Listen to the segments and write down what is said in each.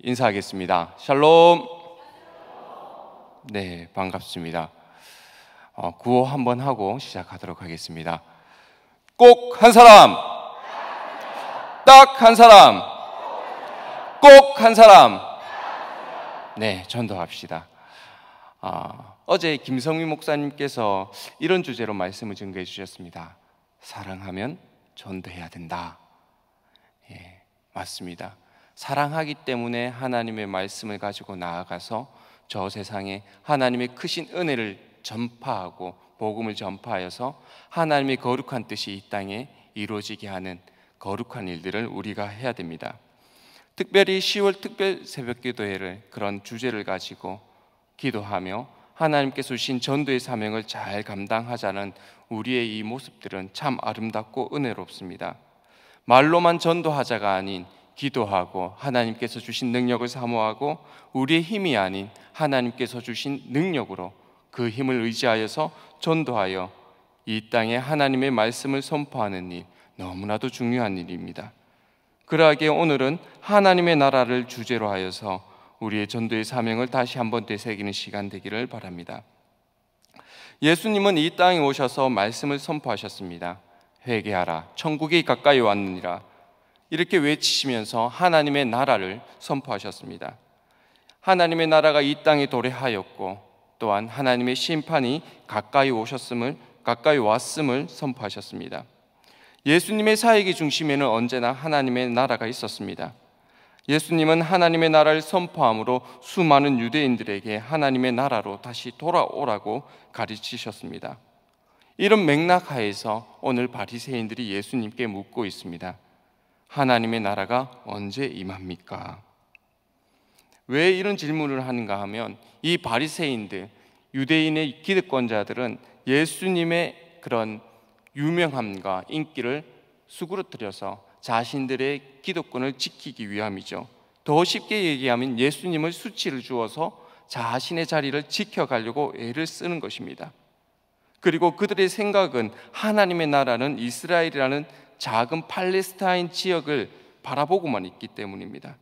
인사하겠습니다. 샬롬. 네, 반갑습니다. 구호 한번 하고 시작하도록 하겠습니다. 꼭 한 사람, 딱 한 사람, 꼭 한 사람. 네, 전도합시다. 어제 김성미 목사님께서 이런 주제로 말씀을 증거해 주셨습니다. 사랑하면 전도해야 된다. 예, 맞습니다. 사랑하기 때문에 하나님의 말씀을 가지고 나아가서 저 세상에 하나님의 크신 은혜를 전파하고 복음을 전파하여서 하나님의 거룩한 뜻이 이 땅에 이루어지게 하는 거룩한 일들을 우리가 해야 됩니다. 특별히 10월 특별 새벽기도회를 그런 주제를 가지고 기도하며 하나님께서 주신 전도의 사명을 잘 감당하자는 우리의 이 모습들은 참 아름답고 은혜롭습니다. 말로만 전도하자가 아닌 기도하고 하나님께서 주신 능력을 사모하고 우리의 힘이 아닌 하나님께서 주신 능력으로 그 힘을 의지하여서 전도하여 이 땅에 하나님의 말씀을 선포하는 일, 너무나도 중요한 일입니다. 그러하기에 오늘은 하나님의 나라를 주제로 하여서 우리의 전도의 사명을 다시 한번 되새기는 시간 되기를 바랍니다. 예수님은 이 땅에 오셔서 말씀을 선포하셨습니다. 회개하라, 천국이 가까이 왔느니라. 이렇게 외치시면서 하나님의 나라를 선포하셨습니다. 하나님의 나라가 이 땅에 도래하였고 또한 하나님의 심판이 가까이 왔음을 선포하셨습니다. 예수님의 사역의 중심에는 언제나 하나님의 나라가 있었습니다. 예수님은 하나님의 나라를 선포함으로 수많은 유대인들에게 하나님의 나라로 다시 돌아오라고 가르치셨습니다. 이런 맥락 하에서 오늘 바리새인들이 예수님께 묻고 있습니다. 하나님의 나라가 언제 임합니까? 왜 이런 질문을 하는가 하면 이 바리새인들, 유대인의 기득권자들은 예수님의 그런 유명함과 인기를 수그러뜨려서 자신들의 기득권을 지키기 위함이죠. 더 쉽게 얘기하면 예수님을 수치를 주어서 자신의 자리를 지켜가려고 애를 쓰는 것입니다. 그리고 그들의 생각은 하나님의 나라는 이스라엘이라는 작은 팔레스타인 지역을 바라보고만 있기 때문입니다.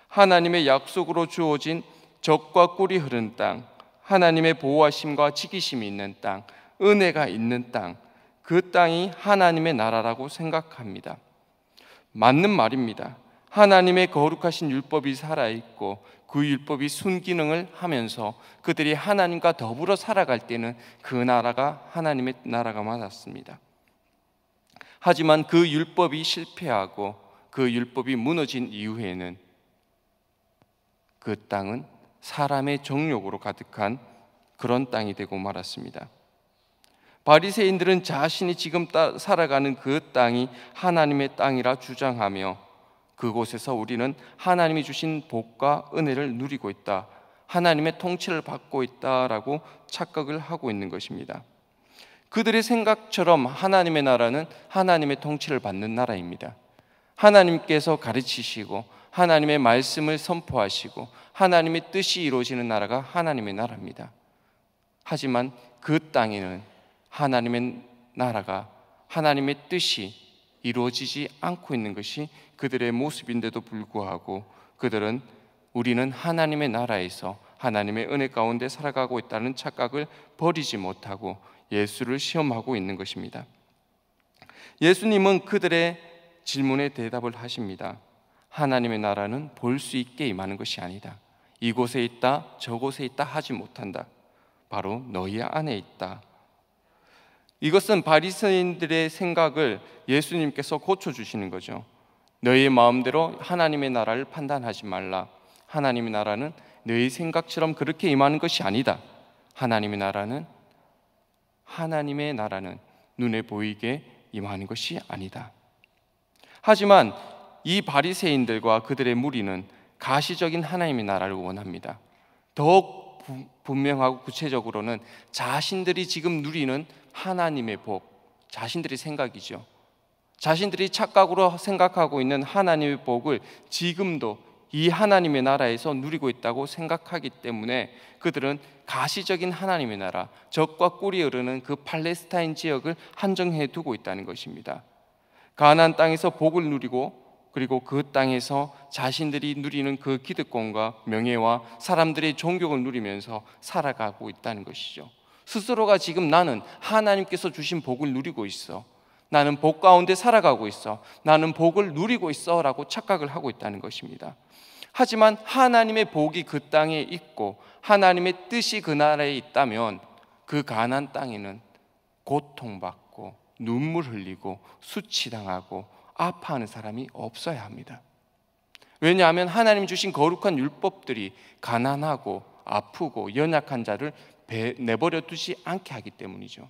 하나님의 약속으로 주어진 젖과 꿀이 흐르는 땅, 하나님의 보호하심과 지키심이 있는 땅, 은혜가 있는 땅, 그 땅이 하나님의 나라라고 생각합니다. 맞는 말입니다. 하나님의 거룩하신 율법이 살아있고 그 율법이 순기능을 하면서 그들이 하나님과 더불어 살아갈 때는 그 나라가 하나님의 나라가 맞았습니다. 하지만 그 율법이 실패하고 그 율법이 무너진 이후에는 그 땅은 사람의 정욕으로 가득한 그런 땅이 되고 말았습니다. 바리새인들은 자신이 지금 살아가는 그 땅이 하나님의 땅이라 주장하며 그곳에서 우리는 하나님이 주신 복과 은혜를 누리고 있다, 하나님의 통치를 받고 있다라고 착각을 하고 있는 것입니다. 그들의 생각처럼 하나님의 나라는 하나님의 통치를 받는 나라입니다. 하나님께서 가르치시고 하나님의 말씀을 선포하시고 하나님의 뜻이 이루어지는 나라가 하나님의 나라입니다. 하지만 그 땅에는 하나님의 나라가 하나님의 뜻이 이루어지지 않고 있는 것이 그들의 모습인데도 불구하고 그들은 우리는 하나님의 나라에서 하나님의 은혜 가운데 살아가고 있다는 착각을 버리지 못하고 예수를 시험하고 있는 것입니다. 예수님은 그들의 질문에 대답을 하십니다. 하나님의 나라는 볼 수 있게 임하는 것이 아니다. 이곳에 있다 저곳에 있다 하지 못한다. 바로 너희 안에 있다. 이것은 바리새인들의 생각을 예수님께서 고쳐주시는 거죠. 너희의 마음대로 하나님의 나라를 판단하지 말라. 하나님의 나라는 너희 생각처럼 그렇게 임하는 것이 아니다. 하나님의 나라는 눈에 보이게 임하는 것이 아니다. 하지만 이 바리새인들과 그들의 무리는 가시적인 하나님의 나라를 원합니다. 더욱 분명하고 구체적으로는 자신들이 지금 누리는 하나님의 복, 자신들의 생각이죠. 자신들이 착각으로 생각하고 있는 하나님의 복을 지금도 이 하나님의 나라에서 누리고 있다고 생각하기 때문에 그들은 가시적인 하나님의 나라, 젖과 꿀이 흐르는 그 팔레스타인 지역을 한정해 두고 있다는 것입니다. 가나안 땅에서 복을 누리고 그리고 그 땅에서 자신들이 누리는 그 기득권과 명예와 사람들의 존경을 누리면서 살아가고 있다는 것이죠. 스스로가 지금 나는 하나님께서 주신 복을 누리고 있어, 나는 복 가운데 살아가고 있어, 나는 복을 누리고 있어 라고 착각을 하고 있다는 것입니다. 하지만 하나님의 복이 그 땅에 있고 하나님의 뜻이 그 나라에 있다면 그 가나안 땅에는 고통받고 눈물 흘리고 수치당하고 아파하는 사람이 없어야 합니다. 왜냐하면 하나님 주신 거룩한 율법들이 가난하고 아프고 연약한 자를 내버려 두지 않게 하기 때문이죠.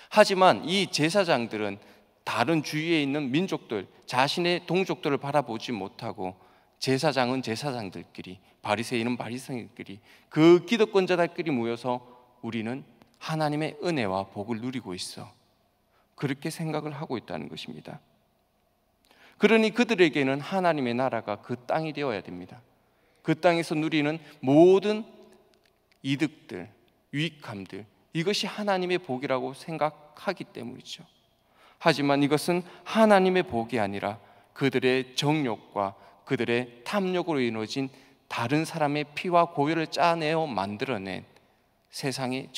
하지만 이 제사장들은 다른 주위에 있는 민족들, 자신의 동족들을 바라보지 못하고 제사장은 제사장들끼리, 바리새인은 바리새인들끼리, 그 기득권자들끼리 모여서 우리는 하나님의 은혜와 복을 누리고 있어, 그렇게 생각을 하고 있다는 것입니다. 그러니 그들에게는 하나님의 나라가 그 땅이 되어야 됩니다. 그 땅에서 누리는 모든 이득들, 유익함들, 이것이 하나님의 복이라고 생각하기 때문이죠. 하지만 이것은 하나님의 복이 아니라 그들의 정욕과 그들의 탐욕으로 이루어진 다른 사람의 피와 고혈을 짜내어 만들어낸 세상의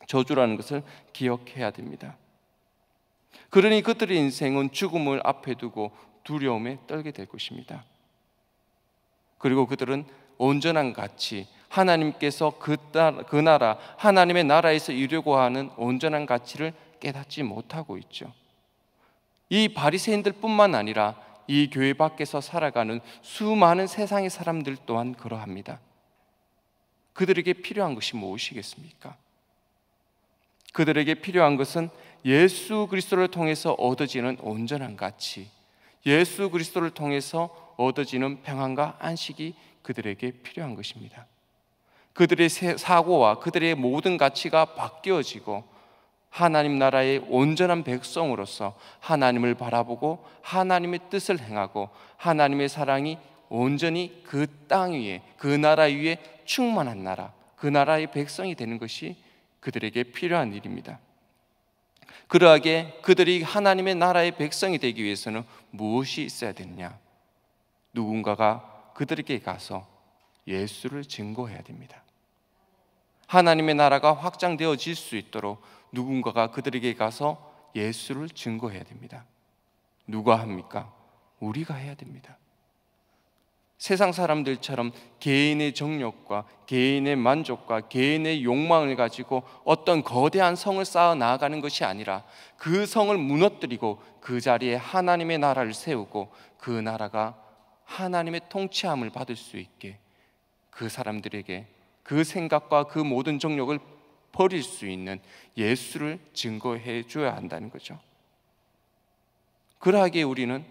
저주라는 것을 기억해야 됩니다. 그러니 그들의 인생은 죽음을 앞에 두고 두려움에 떨게 될 것입니다. 그리고 그들은 온전한 가치, 하나님께서 그 나라, 하나님의 나라에서 이루려고 하는 온전한 가치를 깨닫지 못하고 있죠. 이 바리새인들 뿐만 아니라 이 교회 밖에서 살아가는 수많은 세상의 사람들 또한 그러합니다. 그들에게 필요한 것이 무엇이겠습니까? 그들에게 필요한 것은 예수 그리스도를 통해서 얻어지는 온전한 가치, 예수 그리스도를 통해서 얻어지는 평안과 안식이 그들에게 필요한 것입니다. 그들의 사고와 그들의 모든 가치가 바뀌어지고 하나님 나라의 온전한 백성으로서 하나님을 바라보고 하나님의 뜻을 행하고 하나님의 사랑이 온전히 그 땅 위에, 그 나라 위에 충만한 나라, 그 나라의 백성이 되는 것이 그들에게 필요한 일입니다. 그러하게 그들이 하나님의 나라의 백성이 되기 위해서는 무엇이 있어야 되느냐? 누군가가 그들에게 가서 예수를 증거해야 됩니다. 하나님의 나라가 확장되어질 수 있도록 누군가가 그들에게 가서 예수를 증거해야 됩니다. 누가 합니까? 우리가 해야 됩니다. 세상 사람들처럼 개인의 정욕과 개인의 만족과 개인의 욕망을 가지고 어떤 거대한 성을 쌓아 나아가는 것이 아니라 그 성을 무너뜨리고 그 자리에 하나님의 나라를 세우고 그 나라가 하나님의 통치함을 받을 수 있게 그 사람들에게 그 생각과 그 모든 정욕을 버릴 수 있는 예수를 증거해 줘야 한다는 거죠. 그러하기에 우리는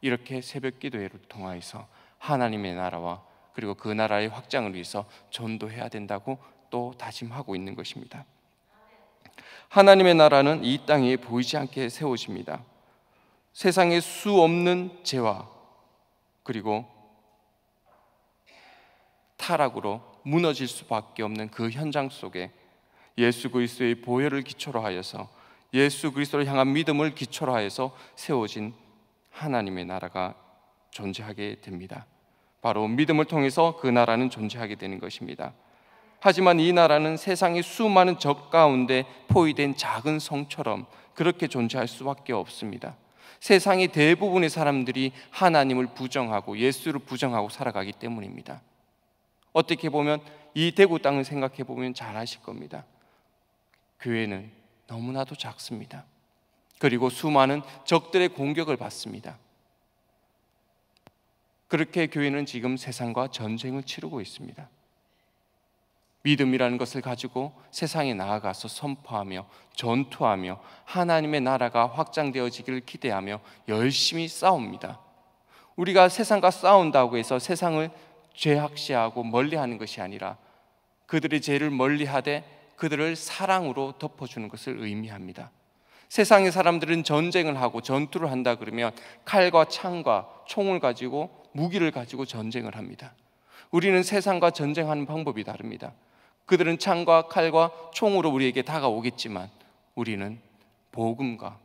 이렇게 새벽 기도회를 통하여서 하나님의 나라와 그리고 그 나라의 확장을 위해서 전도해야 된다고 또 다짐하고 있는 것입니다. 하나님의 나라는 이 땅에 보이지 않게 세워집니다. 세상에 수 없는 죄와 그리고 타락으로 무너질 수밖에 없는 그 현장 속에 예수 그리스도의 보혈을 기초로 하여서 예수 그리스도를 향한 믿음을 기초로 하여서 세워진 하나님의 나라가 존재하게 됩니다. 바로 믿음을 통해서 그 나라는 존재하게 되는 것입니다. 하지만 이 나라는 세상의 수많은 적 가운데 포위된 작은 성처럼 그렇게 존재할 수밖에 없습니다. 세상의 대부분의 사람들이 하나님을 부정하고 예수를 부정하고 살아가기 때문입니다. 어떻게 보면 이 대구 땅을 생각해 보면 잘 아실 겁니다. 교회는 너무나도 작습니다. 그리고 수많은 적들의 공격을 받습니다. 그렇게 교회는 지금 세상과 전쟁을 치르고 있습니다. 믿음이라는 것을 가지고 세상에 나아가서 선포하며 전투하며 하나님의 나라가 확장되어지기를 기대하며 열심히 싸웁니다. 우리가 세상과 싸운다고 해서 세상을 죄악시하고 멀리하는 것이 아니라 그들의 죄를 멀리하되 그들을 사랑으로 덮어주는 것을 의미합니다. 세상의 사람들은 전쟁을 하고 전투를 한다 그러면 칼과 창과 총을 가지고 무기를 가지고 전쟁을 합니다. 우리는 세상과 전쟁하는 방법이 다릅니다. 그들은 창과 칼과 총으로 우리에게 다가오겠지만 우리는 복음과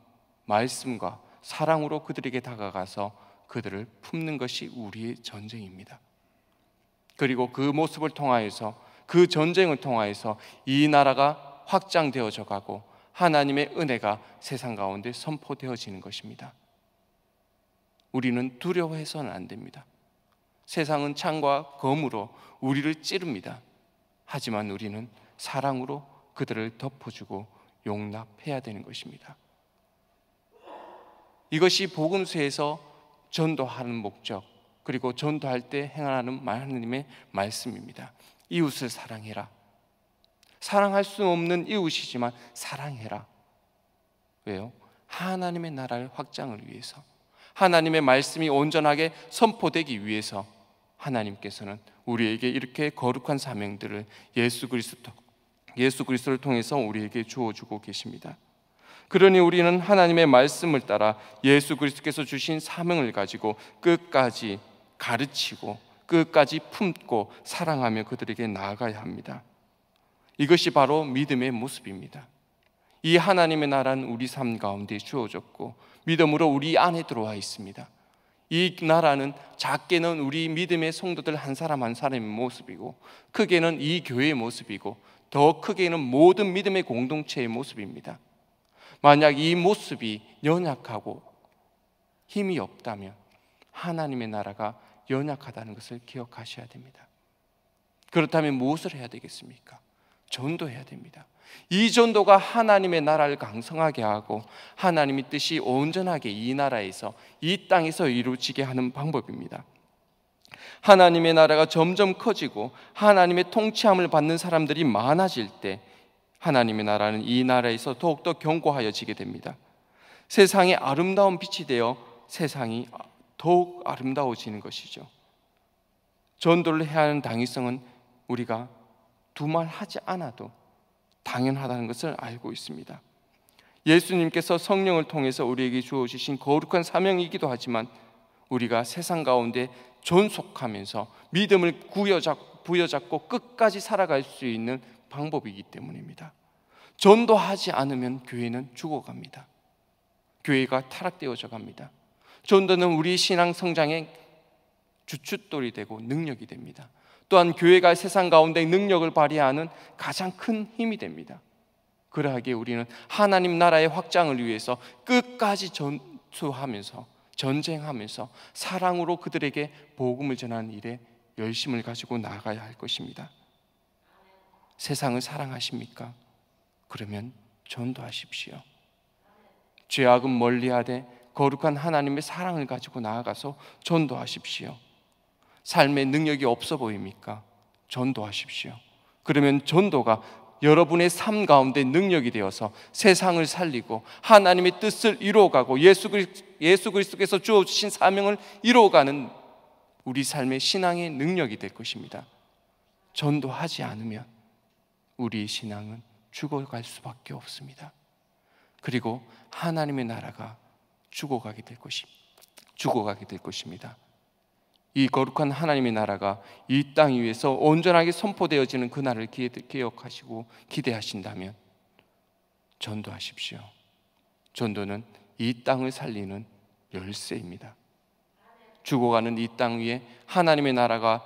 말씀과 사랑으로 그들에게 다가가서 그들을 품는 것이 우리의 전쟁입니다. 그리고 그 모습을 통하여서, 그 전쟁을 통하여서 이 나라가 확장되어져 가고 하나님의 은혜가 세상 가운데 선포되어지는 것입니다. 우리는 두려워해서는 안 됩니다. 세상은 창과 검으로 우리를 찌릅니다. 하지만 우리는 사랑으로 그들을 덮어주고 용납해야 되는 것입니다. 이것이 복음서에서 전도하는 목적, 그리고 전도할 때 행하는 하나님의 말씀입니다. 이웃을 사랑해라. 사랑할 수 없는 이웃이지만 사랑해라. 왜요? 하나님의 나라를 확장을 위해서, 하나님의 말씀이 온전하게 선포되기 위해서 하나님께서는 우리에게 이렇게 거룩한 사명들을 예수 그리스도를 통해서 우리에게 주어주고 계십니다. 그러니 우리는 하나님의 말씀을 따라 예수 그리스도께서 주신 사명을 가지고 끝까지 가르치고 끝까지 품고 사랑하며 그들에게 나아가야 합니다. 이것이 바로 믿음의 모습입니다. 이 하나님의 나라는 우리 삶 가운데 주어졌고 믿음으로 우리 안에 들어와 있습니다. 이 나라는 작게는 우리 믿음의 성도들 한 사람 한 사람의 모습이고, 크게는 이 교회의 모습이고, 더 크게는 모든 믿음의 공동체의 모습입니다. 만약 이 모습이 연약하고 힘이 없다면 하나님의 나라가 연약하다는 것을 기억하셔야 됩니다. 그렇다면 무엇을 해야 되겠습니까? 전도해야 됩니다. 이 전도가 하나님의 나라를 강성하게 하고 하나님의 뜻이 온전하게 이 나라에서, 이 땅에서 이루어지게 하는 방법입니다. 하나님의 나라가 점점 커지고 하나님의 통치함을 받는 사람들이 많아질 때 하나님의 나라는 이 나라에서 더욱더 견고하여지게 됩니다. 세상에 아름다운 빛이 되어 세상이 더욱 아름다워지는 것이죠. 전도를 해야 하는 당위성은 우리가 두말 하지 않아도 당연하다는 것을 알고 있습니다. 예수님께서 성령을 통해서 우리에게 주어주신 거룩한 사명이기도 하지만 우리가 세상 가운데 존속하면서 믿음을 부여잡고 끝까지 살아갈 수 있는 방법이기 때문입니다. 전도하지 않으면 교회는 죽어갑니다. 교회가 타락되어져 갑니다. 전도는 우리 신앙 성장의 주춧돌이 되고 능력이 됩니다. 또한 교회가 세상 가운데 능력을 발휘하는 가장 큰 힘이 됩니다. 그러하기에 우리는 하나님 나라의 확장을 위해서 끝까지 전투하면서, 전쟁하면서 사랑으로 그들에게 복음을 전하는 일에 열심을 가지고 나아가야 할 것입니다. 세상을 사랑하십니까? 그러면 전도하십시오. 죄악은 멀리하되 거룩한 하나님의 사랑을 가지고 나아가서 전도하십시오. 삶의 능력이 없어 보입니까? 전도하십시오. 그러면 전도가 여러분의 삶 가운데 능력이 되어서 세상을 살리고 하나님의 뜻을 이루어가고 예수 그리스도께서 주어주신 사명을 이루어가는 우리 삶의 신앙의 능력이 될 것입니다. 전도하지 않으면 우리 신앙은 죽어갈 수밖에 없습니다. 그리고 하나님의 나라가 죽어가게 될 것입니다. 이 거룩한 하나님의 나라가 이 땅 위에서 온전하게 선포되어지는 그날을 기억하시고 기대하신다면 전도하십시오. 전도는 이 땅을 살리는 열쇠입니다. 죽어가는 이 땅 위에 하나님의 나라가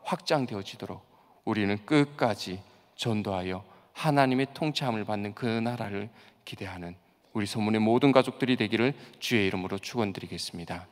확장되어지도록 우리는 끝까지 전도하여 하나님의 통치함을 받는 그 나라를 기대하는 우리 소문의 모든 가족들이 되기를 주의 이름으로 축원드리겠습니다.